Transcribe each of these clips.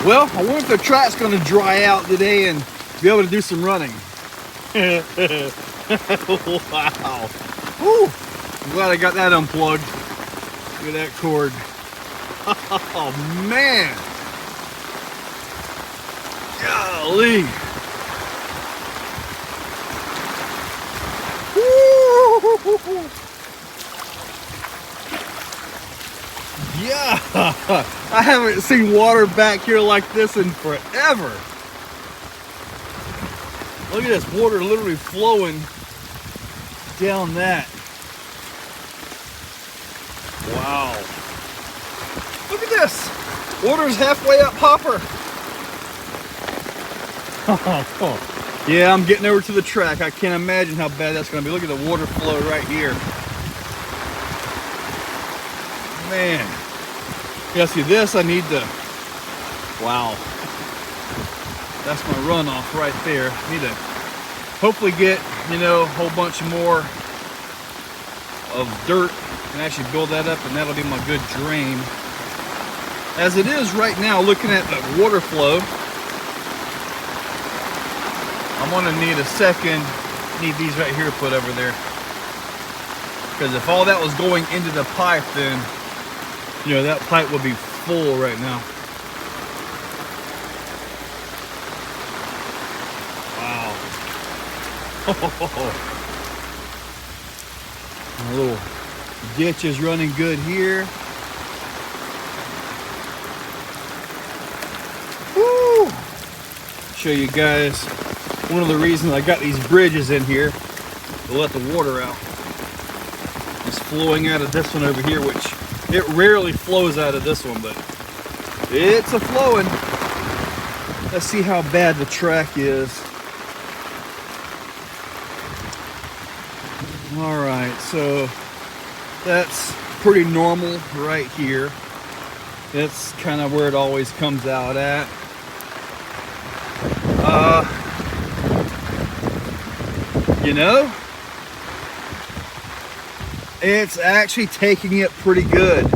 Well, I wonder if the track's going to dry out today and be able to do some running. Wow. Whew. I'm glad I got that unplugged. Look at that cord. Oh, man. Golly. Woo. Yeah, I haven't seen water back here like this in forever. Look at this water literally flowing down that. Wow. Look at this. Water's halfway up Hopper. Yeah, I'm getting over to the track. I can't imagine how bad that's going to be. Look at the water flow right here. Man. Yeah, see this, I need to, wow. That's my runoff right there. I need to hopefully get, you know, a whole bunch more of dirt and actually build that up, and that'll be my good drain. As it is right now, looking at the water flow, I'm gonna need a second, need these right here put over there. Because if all that was going into the pipe, then, you know, that pipe would be full right now. Wow. My little ditch is running good here. Woo! Show you guys one of the reasons I got these bridges in here to let the water out. It's flowing out of this one over here, which it rarely flows out of this one, but it's a flowing. Let's see how bad the track is. All right, so that's pretty normal right here. That's kind of where it always comes out at. You know, it's actually taking it pretty good.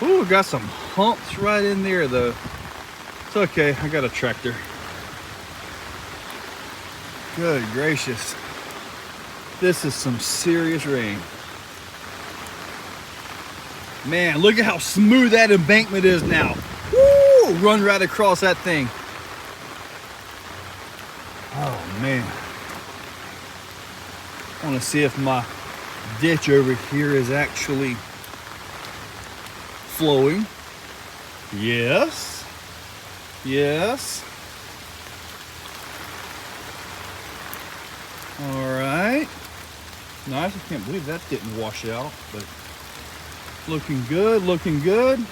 Ooh, we got some humps right in there though. It's okay, I got a tractor. Good gracious. This is some serious rain. Man, look at how smooth that embankment is now. Woo! Run right across that thing. Oh man. I want to see if my ditch over here is actually flowing. Yes. Yes. All right. Nice. I can't believe that didn't wash out, but looking good, looking good.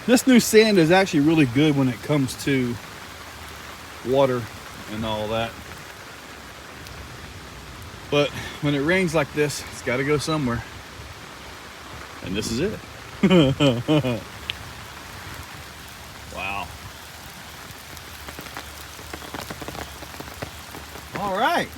This new sand is actually really good when it comes to water and all that. But when it rains like this, it's got to go somewhere. And this is it. Wow. All right.